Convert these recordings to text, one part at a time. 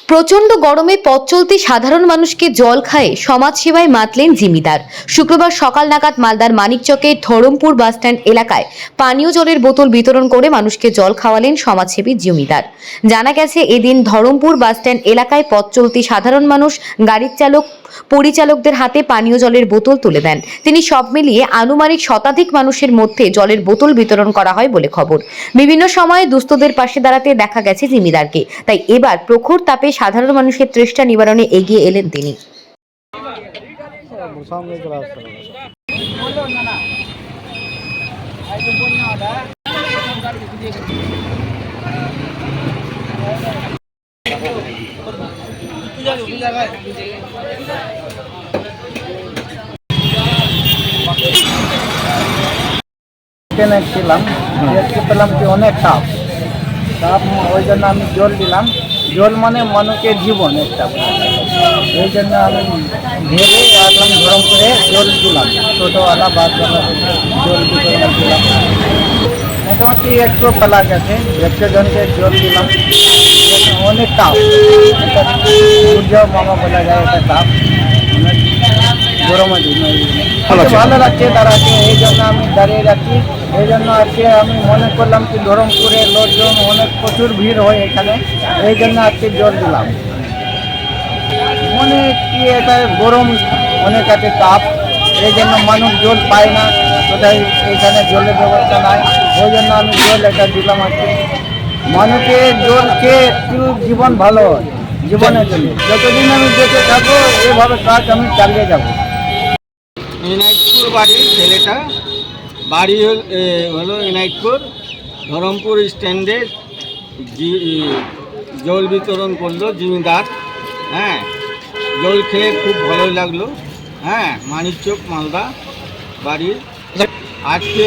প্রচন্ড গরমে পথ চলতি সাধারণ মানুষকে জল খায়ে সমাজসেবায় মাতলেন জিমিদার। শুক্রবার সকাল নাগাদ মালদার মানিকচকে ধরমপুর বাসস্ট্যান্ড এলাকায় পানীয় জলের বোতল বিতরণ করে মানুষকে জল খাওয়ালেন সমাজসেবী জমিদার। জানা গেছে, এদিন ধরমপুর বাসস্ট্যান্ড এলাকায় পথ চলতি সাধারণ মানুষ গাড়ির চালক পরিচালকদের হাতে পানীয় জলের বোতল তুলে দেন। তিনি সব মিলিয়ে আনুমানিক শতাধিক মানুষের মধ্যে জলের বোতল বিতরণ করা হয় বলে খবর। বিভিন্ন সময়ে দুস্থদের পাশে দাঁড়াতে দেখা গেছে জিমিদারকে, তাই এবার প্রখর তাপে সাধারণ মানুষের তৃষ্ণা নিবারণে এগিয়ে এলেন তিনি। ছিলাম দেখতে পেলাম যে অনেক তাপ ওই জন্য আমি জল দিলাম। জল মানে মানুষের জীবন একটা, এই জন্য আমি ভেবে আসলাম ধরমপুরে জল দিলাম, ছোটোওয়ালা বাসওয়ালা জল দিলাম। মোটামুটি একটু ফেলা গেছে, 100 জনকে জল দিলাম। অনেক তাপ, এটা সূর্য মামা বলা যায়, এটা তাপ গরমের দিন ভালো লাগছে দাঁড়াচ্ছে, এই জন্য আমি দাঁড়িয়ে যাচ্ছি। এই জন্য আজকে আমি মনে করলাম কি ধরমপুরে লোকজন অনেক প্রচুর ভিড় হয় এখানে, এই জন্য আজকে জল দিলাম। মনে কি এটা গরম অনেক আছে, তাপ, এই জন্য মানুষ জল পায় না, কোথায় এখানে জলের ব্যবস্থা নাই, ওই জন্য আমি জল এটা দিলাম। আজকে মানুষের জল খেয়ে একটু জীবন ভালো হয়, জীবনের জন্য যতদিন আমি বেঁচে থাকবো এভাবে কাজ আমি চালিয়ে যাবো। ইনাইটপুর বাড়ি, ছেলেটা বাড়ি হলো ইনাইটপুর। ধরমপুর স্ট্যান্ডে জল বিতরণ করলো জমিদার। হ্যাঁ, জল খেয়ে খুব ভালো লাগলো। হ্যাঁ, মানিকচক মালদা বাড়ি। আজকে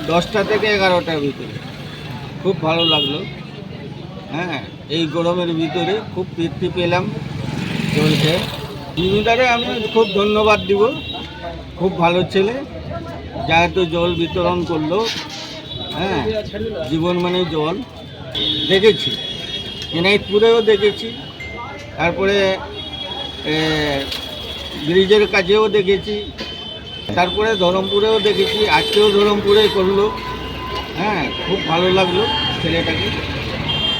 10টা থেকে 11টার ভিতরে খুব ভালো লাগলো। হ্যাঁ, এই গরমের ভিতরে খুব তৃপ্তি পেলাম জল খেয়ে। জমিদারে আমি খুব ধন্যবাদ দিব, খুব ভালো ছেলে, যা এত জল বিতরণ করলো। হ্যাঁ, জীবন মানে জল দেখেছি, এনাইতপুরেও দেখেছি, তারপরে ব্রিজের কাছেও দেখেছি, তারপরে ধরমপুরেও দেখেছি, আজকেও ধরমপুরে করলো। হ্যাঁ, খুব ভালো লাগলো ছেলেটাকে।